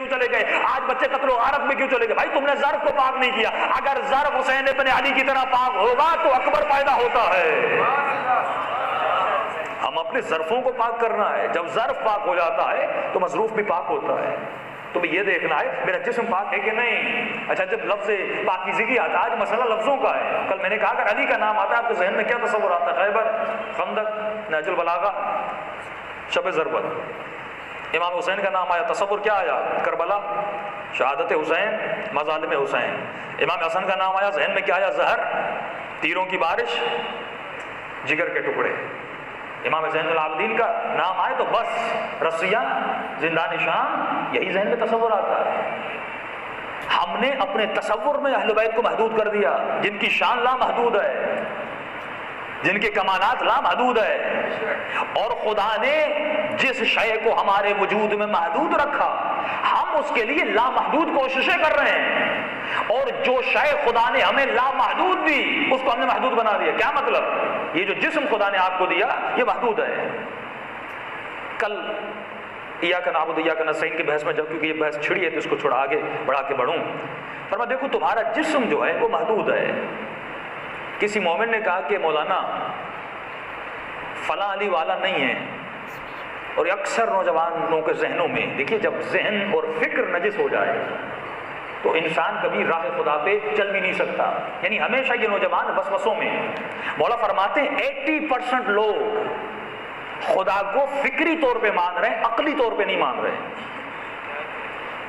کیوں چلے گئے؟ آج بچے قتل و غارت میں کیوں چلے گئے؟ بھائی تم نے ظرف کو پاک نہیں کیا. اگر ظرف حسین ابن علی کی طرح پاک ہوگا تو اکبر پیدا ہوتا ہے. ہم اپنے ظرفوں کو پاک کرنا ہے. جب ظرف پاک ہو جاتا ہے تو مظروف بھی پاک ہوتا ہے. تمہیں یہ دیکھنا ہے میرا جسم پاک ہے کہ نہیں. اچھا جب لفظ پاکیزگی آتا ہے، آج مسئلہ لفظوں کا ہے. کل میں نے کہا اگر علی کا نام آتا ہے آپ کے ذہن میں کیا تصور آتا ہے؟ خیبر، خندق، نہج البلاغہ، شب ضربت. امام حسین کا نام آیا، تصور کیا آیا؟ کربلا، شہادت حسین، مظالم حسین. امام حسن کا نام آیا، ذہن میں کیا آیا؟ زہر، تیروں کی بارش، جگر کے ٹکڑے. امام زین العابدین کا نام آئے تو بس رسیاں، زندان شام، یہی ذہن میں تصور آتا ہے. ہم نے اپنے تصور میں اہل بیت کو محدود کر دیا، جن کی شان لامحدود ہے، جن کے کمالات لامحدود ہے. اور خدا نے جس شے کو ہمارے وجود میں محدود رکھا، ہم اس کے لیے لامحدود کوششیں کر رہے ہیں. اور جو شے خدا نے ہمیں لامحدود دی اس کو ہم نے محدود بنا دیا. کیا مطلب؟ یہ جو جسم خدا نے آپ کو دیا یہ محدود ہے. کل ایاک نعبد و ایاک نستعین کی بحث میں جب کیونکہ یہ بحث چھڑی ہے تو اس کو چھوڑا آگے بڑھا کے بڑھوں. پر میں دیکھوں تمہارا جسم جو ہے وہ محدود ہے. کسی مومن نے کہا کہ مولانا فلاں علی والا نہیں ہے. اور اکثر نوجوانوں کے ذہنوں میں دیکھیے جب ذہن اور فکر نجس ہو جائے تو انسان کبھی راہ خدا پہ چل بھی نہیں سکتا. یعنی ہمیشہ یہ نوجوان وسوسوں میں. مولا فرماتے ہیں 80% لوگ خدا کو فکری طور پہ مان رہے ہیں، عقلی طور پہ نہیں مان رہے.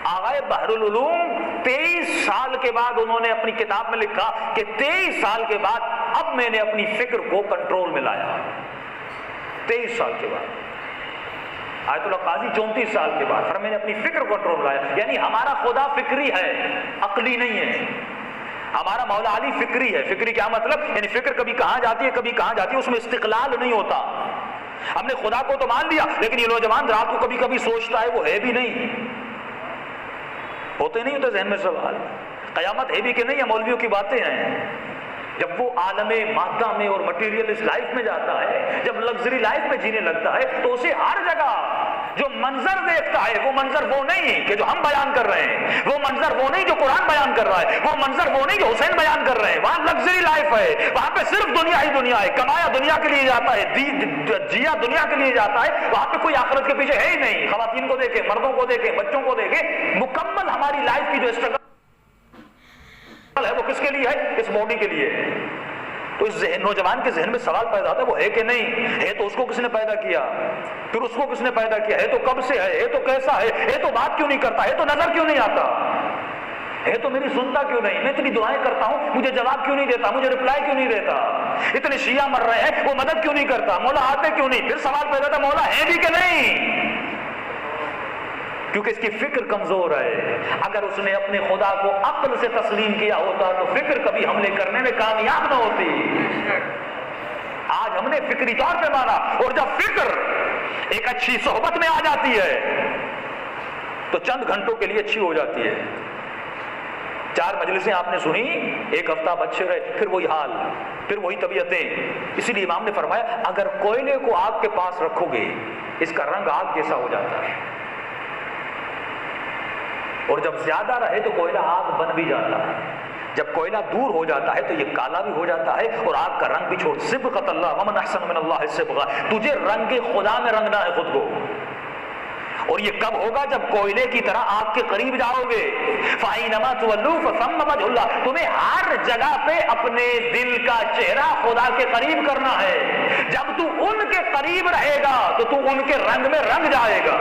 آغائے بحر العلوم 23 سال کے بعد انہوں نے اپنی کتاب میں لکھا کہ 23 سال کے بعد اب میں نے اپنی فکر کو کنٹرول میں لایا. 23 سال کے بعد. آیت اللہ قاضی 34 سال کے بعد پھر میں نے اپنی فکر کو کنٹرول لایا. یعنی ہمارا خدا فکری ہے، عقلی نہیں ہے. ہمارا مولا علی فکری ہے. فکری کیا مطلب؟ یعنی فکر کبھی کہاں جاتی ہے کبھی کہاں جاتی ہے، اس میں استقلال نہیں ہوتا. ہم نے خدا کو تو مان لیا لیکن یہ نوجوان رات کو کبھی کبھی سوچتا ہے وہ ہے بھی نہیں. ہوتے نہیں ہوتے ذہن میں سوال، قیامت ہے بھی کہ نہیں؟ یا مولویوں کی باتیں ہیں. جب وہ عالم مادہ میں اور مٹیریلسٹ لائف میں جاتا ہے، جب لگژری لائف میں جینے لگتا ہے تو اسے ہر جگہ جو منظر دیکھتا ہے وہ منظر وہ نہیں کہ جو ہم بیان کر رہے ہیں، وہ منظر وہ نہیں جو قرآن بیان کر رہا ہے، وہ منظر وہ نہیں جو حسین بیان کر رہے ہیں. وہاں لگژری لائف ہے، وہاں پہ صرف دنیا ہی دنیا ہے. کمایا دنیا کے لیے جاتا ہے، جیا دنیا کے لیے جاتا ہے. وہاں پہ کوئی آخرت کے پیچھے ہے ہی نہیں. خواتین کو دیکھیں، مردوں کو دیکھیں، بچوں کو دیکھیں. مکمل ہماری لائف کی جو اسٹرگل ہے وہ کس کے لیے ہے؟ اس باڈی کے لیے. تو اس نوجوان کے ذہن میں سوال پیدا ہوتا ہے وہ ہے کہ نہیں ہے. تو اس کو کس نے پیدا کیا؟ پھر اس کو کس نے پیدا کیا ہے؟ تو کب سے ہے تو کیسا ہے تو بات کیوں نہیں کرتا ہے؟ تو نظر کیوں نہیں آتا ہے؟ تو میری سنتا کیوں نہیں؟ میں اتنی دعائیں کرتا ہوں مجھے جواب کیوں نہیں دیتا؟ مجھے رپلائی کیوں نہیں دیتا؟ اتنے شیعہ مر رہے ہیں وہ مدد کیوں نہیں کرتا؟ مولا آتے کیوں نہیں؟ پھر سوال پیدا ہوتا مولا ہے بھی کہ نہیں؟ کیونکہ اس کی فکر کمزور ہے. اگر اس نے اپنے خدا کو عقل سے تسلیم کیا ہوتا تو فکر کبھی حملے کرنے میں کامیاب نہ ہوتی. آج ہم نے فکری طور پہ مانا، اور جب فکر ایک اچھی صحبت میں آ جاتی ہے تو چند گھنٹوں کے لیے اچھی ہو جاتی ہے. 4 مجلسیں آپ نے سنی، ایک ہفتہ بچے رہے، پھر وہی حال، پھر وہی طبیعتیں. اسی لیے امام نے فرمایا اگر کوئلے کو آگ کے پاس رکھو گے اس کا رنگ آگ جیسا ہو جاتا ہے، اور جب زیادہ رہے تو کوئلہ آگ بن بھی جاتا ہے. جب کوئلہ دور ہو جاتا ہے تو یہ کالا بھی ہو جاتا ہے اور آگ کا رنگ بھی چھوڑ. صبغۃ اللہ ومن احسن من اللہ صبغہ. تجھے رنگ خدا میں رنگنا ہے خود کو. اور یہ کب ہوگا؟ جب کوئلے کی طرح آگ کے قریب جاؤ گے. فَأَيْنَمَا تُوَلُّوا فَثَمَّ وَجْهُ اللَّهِ. تمہیں ہر جگہ پہ اپنے دل کا چہرہ خدا کے قریب کرنا ہے. جب تو ان کے قریب رہے گا تو تو ان کے رنگ میں رنگ جائے گا.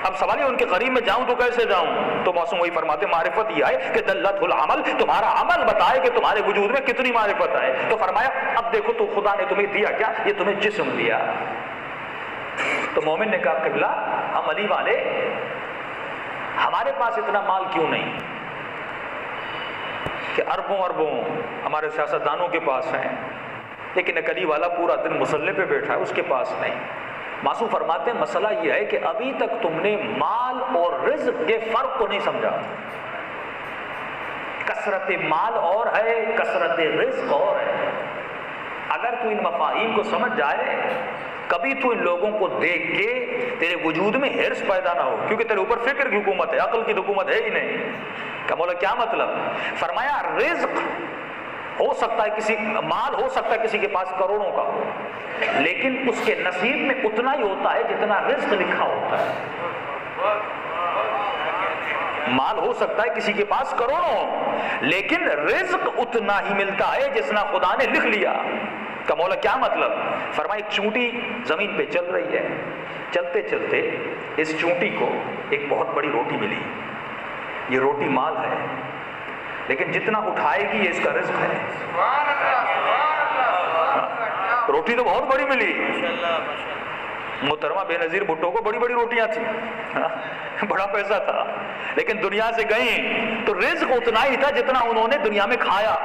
اب سوال ہے ان کے قریب میں جاؤں تو کیسے جاؤں؟ تو موسم وہی فرماتے معرفت یہ ہے کہ دلت العمل، تمہارا عمل بتائے کہ تمہارے وجود میں کتنی معرفت ہے. تو فرمایا اب دیکھو تو خدا نے تمہیں دیا کیا؟ یہ تمہیں جسم دیا. تو مومن نے کہا قبلہ ہم علی والے ہمارے پاس اتنا مال کیوں نہیں کہ اربوں اربوں ہمارے سیاستدانوں کے پاس ہیں، لیکن ایک علی والا پورا دن مصلی پہ بیٹھا ہے اس کے پاس نہیں. معصوم فرماتے ہیں مسئلہ یہ ہے کہ ابھی تک تم نے مال اور رزق کے فرق کو نہیں سمجھا. کثرت مال اور ہے، کثرت رزق اور ہے. اگر تو ان مفاہیم کو سمجھ جائے کبھی تو ان لوگوں کو دیکھ کے تیرے وجود میں ہرس پیدا نہ ہو، کیونکہ تیرے اوپر فکر کی حکومت ہے، عقل کی حکومت ہے ہی نہیں۔ کہ مولا کیا مطلب؟ فرمایا رزق ہو سکتا ہے مال ہو سکتا ہے کسی کے پاس کروڑوں کا ہو، لیکن اس کے نصیب میں اتنا ہی ہوتا ہے جتنا رزق لکھا ہوتا ہے۔ مال ہو سکتا ہے کسی کے پاس کروڑوں، لیکن رزق اتنا ہی ملتا ہے جتنا خدا نے لکھ لیا۔ کہ مولا کیا مطلب؟ فرمایا ایک چونٹی زمین پہ چل رہی ہے، چلتے چلتے اس چونٹی کو ایک بہت بڑی روٹی ملی، یہ روٹی مال ہے، لیکن جتنا اٹھائے گی یہ اس کا رزق ہے۔ روٹی تو بہت بڑی ملی، محترمہ بے نظیر بھٹو کو بڑی بڑی روٹیاں تھیں، بڑا پیسہ تھا، لیکن دنیا سے گئیں تو رزق اتنا ہی تھا جتنا انہوں نے دنیا میں کھایا۔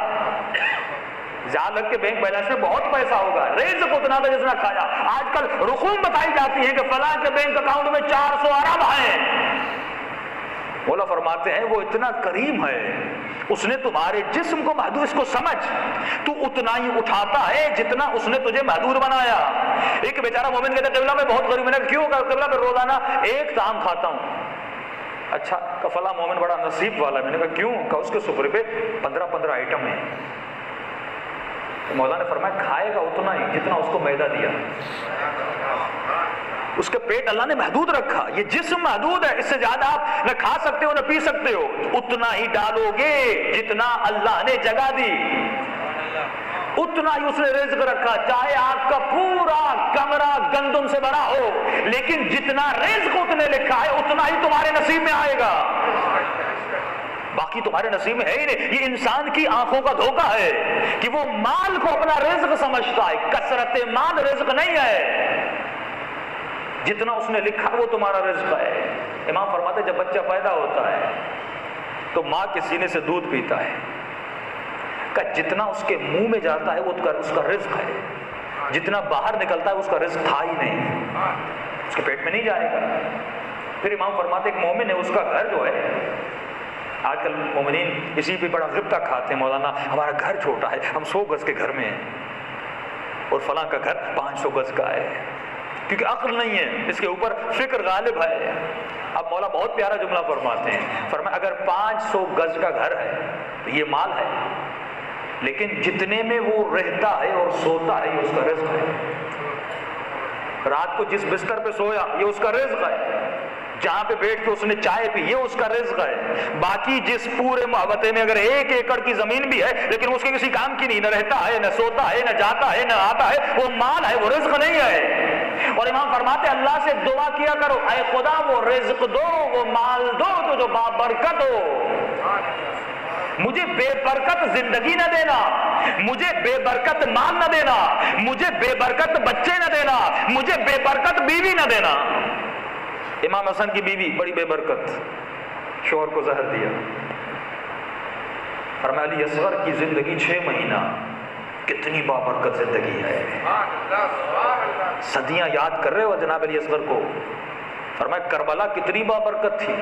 جہاں لگ کے بینک بیلنس میں بہت پیسہ ہوگا، رزق اتنا تھا جتنا کھایا۔ آج کل رقوم بتائی جاتی ہیں کہ فلاں کے بینک اکاؤنٹ میں 400 ارب ہیں۔ مولا فرماتے ہیں وہ اتنا کریم ہے، اس نے تمہارے جسم کو محدود، اس کو سمجھ، تو اتنا ہی اٹھاتا ہے جتنا اس نے تجھے محدود بنایا۔ ایک بیچارہ مومن کہتا ہے قبلہ میں بہت غریب، میں نے کیوں؟ قبلہ میں روزانہ ایک طعام کھاتا ہوں۔ اچھا، کہ فلاں مومن بڑا نصیب والا ہے۔ میں نے کہا کیوں؟ کہ اس کے سفرے پہ 15 آئٹم ہیں۔ مولا نے فرمایا کھائے گا اتنا ہی جتنا اس کو معدہ دیا، اس کے پیٹ اللہ نے محدود رکھا، یہ جسم محدود ہے، اس سے زیادہ آپ نہ کھا سکتے ہو نہ پی سکتے ہو، اتنا ہی ڈالو گے جتنا اللہ نے جگہ دی، اتنا ہی اس نے رزق رکھا۔ چاہے آپ کا پورا کمرہ گندم سے بڑا ہو، لیکن جتنا رزق اتنے لکھا ہے اتنا ہی تمہارے نصیب میں آئے گا، باقی تمہارے نصیب میں ہے ہی نہیں۔ یہ انسان کی آنکھوں کا دھوکہ ہے کہ وہ مال کو اپنا رزق سمجھتا ہے، کثرت مال رزق نہیں ہے، جتنا اس نے لکھا وہ تمہارا رزق ہے۔ امام فرماتے ہیں جب بچہ پیدا ہوتا ہے تو ماں کے سینے سے دودھ پیتا ہے، کہ جتنا اس کے منہ میں جاتا ہے وہ اس کا رزق ہے، جتنا باہر نکلتا ہے اس کا رزق تھا ہی نہیں، اس کے پیٹ میں نہیں جائے گا۔ پھر امام فرماتے ایک مومن ہے، اس کا گھر جو ہے، آج کل مومنین اسی پہ بڑا غبطہ کھاتے ہیں، مولانا ہمارا گھر چھوٹا ہے، ہم 100 گز کے گھر میں ہیں اور فلاں کا گھر 500 گز کا ہے، کیونکہ عقل نہیں ہے، اس کے اوپر فکر غالب ہے۔ اب مولا بہت پیارا جملہ فرماتے ہیں، فرمایا اگر 500 گز کا گھر ہے تو یہ مال ہے، لیکن جتنے میں وہ رہتا ہے اور سوتا ہے یہ اس کا رزق ہے۔ رات کو جس بستر پہ سویا یہ اس کا رزق ہے، جہاں پہ بیٹھ کے اس نے چائے پی یہ اس کا رزق ہے۔ باقی جس پورے محوطے میں اگر 1 ایکڑ کی زمین بھی ہے لیکن اس کے کسی کام کی نہیں، نہ رہتا ہے نہ سوتا ہے نہ جاتا ہے نہ آتا ہے، وہ مال ہے، وہ رزق نہیں ہے۔ اور امام فرماتے اللہ سے دعا کیا کرو، اے خدا وہ رزق دو، وہ مال دو تو جو بابرکت ہو، مجھے بے برکت زندگی نہ دینا، مجھے بے برکت مال نہ دینا، مجھے بے برکت بچے نہ دینا، مجھے بے برکت بیوی نہ دینا۔ امام حسن کی بیوی بڑی بے برکت، شوہر کو زہر دیا۔ فرمایا علی اصغر کی زندگی 6 مہینہ، کتنی بابرکت زندگی ہے، صدیاں یاد کر رہے ہو جناب علی اصغر کو۔ فرمایا کربلا کتنی بابرکت تھی،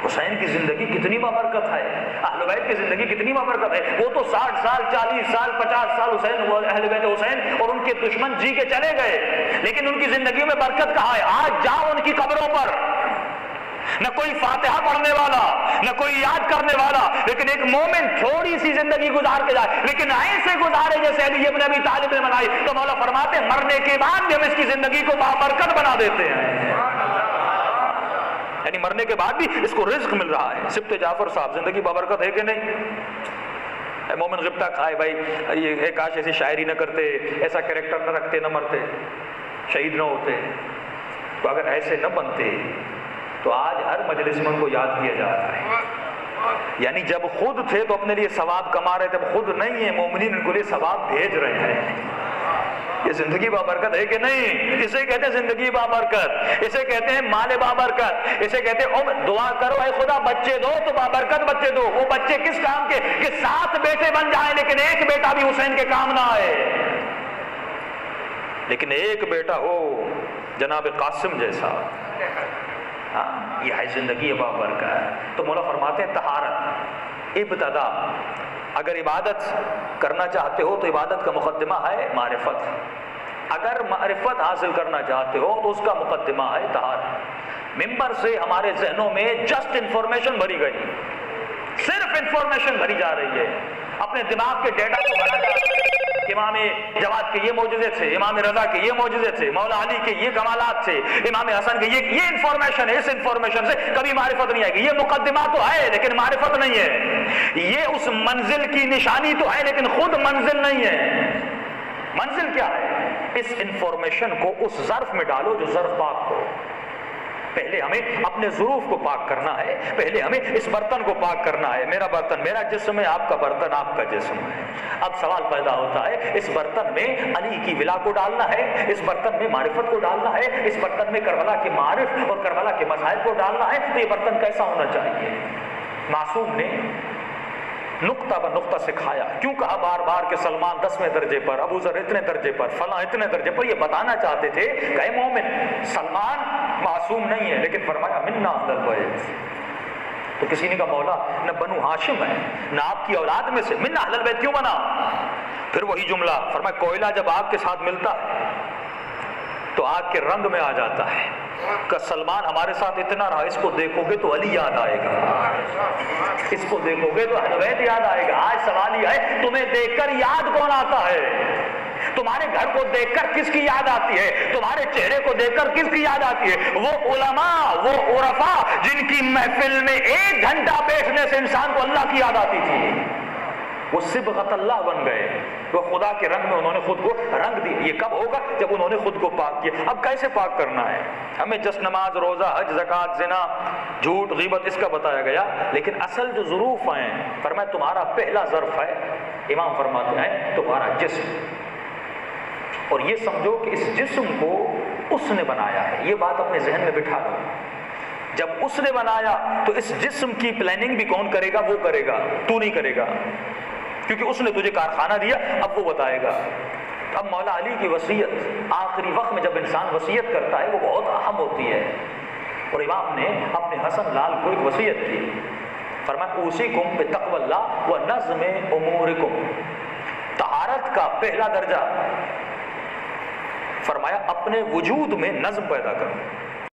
حسین کی زندگی کتنی بابرکت ہے، اہل بیت کی زندگی کتنی بابرکت ہے۔ وہ تو 60 سال 40 سال 50 سال حسین، وہ اہل بیت حسین اور ان کے دشمن جی کے چلے گئے، لیکن ان کی زندگی میں برکت کہاں ہے؟ آج جاؤ ان کی قبروں پر، نہ کوئی فاتحہ پڑھنے والا نہ کوئی یاد کرنے والا، لیکن ایک مومن تھوڑی سی زندگی گزار کے جائے، لیکن ایسے گزارے جیسے علی ابن ابی طالب نے بنائی، تو مولا فرماتے ہیں مرنے کے بعد بھی ہم اس کی زندگی کو بابرکت بنا دیتے ہیں، یعنی مرنے کے بعد بھی اس کو رزق مل رہا ہے۔ سبط جعفر صاحب زندگی بابرکت ہے کہ نہیں؟ اے مومن غبطہ کھائے بھائی، یہ کاش ایسی شاعری نہ کرتے، ایسا کریکٹر نہ رکھتے، نہ مرتے، شہید نہ ہوتے، تو اگر ایسے نہ بنتے تو آج ہر مجلس میں ان کو یاد کیا جا رہا ہے۔ یعنی جب خود تھے تو اپنے لیے ثواب کما رہے تھے، اب خود نہیں ہیں، مومنین ان کو لیے ثواب بھیج رہے ہیں۔ یہ زندگی بابرکت ہے کہ نہیں؟ اسے کہتے ہیں زندگی بابرکت، اسے کہتے ہیں مال بابرکت، اسے کہتے ہیں دعا کرو اے خدا بچے دو تو بابرکت بچے دو۔ وہ بچے کس کام کے کہ 7 بیٹے بن جائیں لیکن ایک بیٹا بھی حسین کے کام نہ آئے، لیکن ایک بیٹا ہو جناب قاسم جیسا، یہ ہے زندگی بابرکت۔ تو مولا فرماتے ہیں طہارت ابتدا، اگر عبادت کرنا چاہتے ہو تو عبادت کا مقدمہ ہے معرفت، اگر معرفت حاصل کرنا چاہتے ہو تو اس کا مقدمہ ہے طہارت. ممبر سے ہمارے ذہنوں میں جسٹ انفارمیشن بھری گئی، صرف انفارمیشن بھری جا رہی ہے، اپنے دماغ کے ڈیٹا کو بھرا جا رہا ہے. امام جواد کے یہ معجزے تھے، امام رضا کے یہ معجزے تھے، مولا علی کے یہ کمالات تھے، امام حسن کے یہ انفارمیشن ہے. اس انفارمیشن سے کبھی معرفت نہیں آئے گی. یہ مقدمہ تو ہے لیکن معرفت نہیں ہے. یہ اس منزل کی نشانی تو ہے لیکن خود منزل نہیں ہے. منزل کیا ہے؟ اس انفارمیشن کو اس ظرف میں ڈالو جو ظرف پاک ہو. پہلے ہمیں اپنے ظروف کو پاک کرنا ہے، پہلے ہمیں اس برتن کو پاک کرنا ہے. میرا برتن میرا جسم ہے، آپ کا برتن آپ کا جسم ہے. اب سوال پیدا ہوتا ہے، اس برتن میں علی کی ولا کو ڈالنا ہے، اس برتن میں معرفت کو ڈالنا ہے، اس برتن میں کربلا کے معارف اور کربلا کے مذاہب کو ڈالنا ہے، تو یہ برتن کیسا ہونا چاہیے؟ معصوم نے نقطہ ب نقطہ سکھایا. کیوں کہا بار بار کہ سلمان 10ویں درجے پر، ابو ذر اتنے درجے پر، فلاں اتنے درجے پر؟ یہ بتانا چاہتے تھے کہ اے مومن، سلمان معصوم نہیں ہے، لیکن فرمایا منا اہل البیت. تو کسی نے کہا مولا نہ بنو ہاشم ہے نہ آپ کی اولاد میں سے، منا اہل البیت کیوں بنا؟ پھر وہی جملہ فرمایا کوئلہ جب آگ کے ساتھ ملتا ہے تو آگ کے رنگ میں آ جاتا ہے. کہ سلمان ہمارے ساتھ اتنا رہا، اس کو دیکھو گے تو علی یاد آئے گا، اس کو دیکھو گے تو اہل بیت یاد آئے گا. آج سوال یہ ہے تمہیں دیکھ کر یاد کون آتا ہے؟ تمہارے گھر کو دیکھ کر کس کی یاد آتی ہے؟ تمہارے چہرے کو دیکھ کر کس کی یاد آتی ہے؟ وہ علماء، وہ عرفاء جن کی محفل میں 1 گھنٹہ بیٹھنے سے انسان کو اللہ کی یاد آتی تھی. وہ صبغت اللہ بن گئے، وہ خدا کے رنگ میں انہوں نے خود کو رنگ دی. یہ کب ہوگا؟ جب انہوں نے خود کو پاک کیا. اب کیسے پاک کرنا ہے؟ ہمیں جس نماز، روزہ، حج، زکوٰۃ، زنا، جھوٹ، غیبت اس کا بتایا گیا، لیکن اصل جو ظروف ہیں فرمایا تمہارا پہلا ظرف ہے، امام فرماتے ہیں تمہارا جسم. اور یہ سمجھو کہ اس جسم کو اس نے بنایا ہے. یہ بات اپنے ذہن میں بٹھا لو. جب اس نے بنایا تو اس جسم کی پلاننگ بھی کون کرے گا؟ وہ کرے گا، تو نہیں کرے گا، کیونکہ اس نے تجھے کارخانہ دیا. اب وہ بتائے گا. اب مولا علی کی وصیت آخری وقت میں جب انسان وصیت کرتا ہے وہ بہت اہم ہوتی ہے. اور امام نے اپنے حسن لال کو ایک وصیت کی. فرمایا اوصیکم بتقوی اللہ و نظم امورکم. طہارت کا پہلا درجہ فرمایا اپنے وجود میں نظم پیدا کرو.